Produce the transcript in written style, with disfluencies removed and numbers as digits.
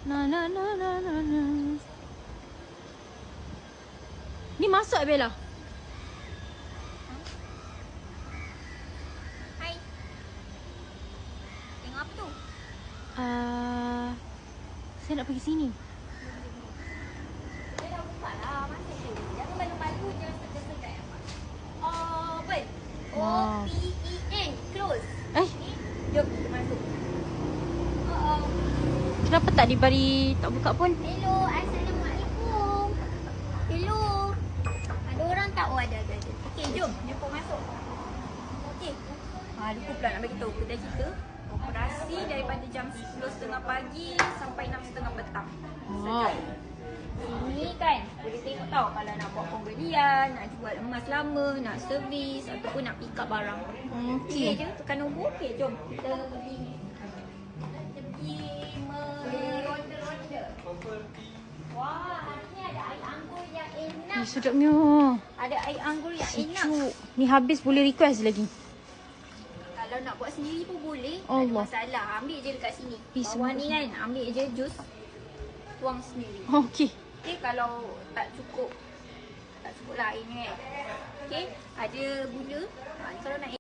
Na na na na na na. Ni masak Bella. Hai. Tengok apa tu? Saya nak pergi sini. Dia dah buka lah. Masuk tu. Jangan malu-malu. Jangan sekat-sekat. Open. Wow. O-P-E-N. Close. Ni. Jom kita masuk. Kenapa tak diberi, tak buka pun? Hello. Assalamualaikum. Hello. Ada orang tak? Oh, ada. Okey, jom. Jumpa masuk. Okey. Lupa pula nak beritahu kedai kita operasi daripada jam 10.30 pagi sampai 6.30 petang. Wow. Sini kan boleh tengok tau kalau nak buat pembelian, nak jual emas lama, nak servis ataupun nak pick up barang. Okey. Je tekan nombor. Okey, jom kita pergi meronda-ronda. Wah, ni ada air anggur yang enak. Ni sedapnya. Ada air anggur yang enak. Sejuk. Ni habis boleh request lagi. Kalau nak buat sendiri pun boleh. Allah. Tak ada masalah. Ambil je dekat sini. Eh, Bawah ni semua- kan, ambil je jus. Tuang sendiri. Okey. Okey, kalau tak cukup lah airnya kan. Okey, ada gula. Kalau nak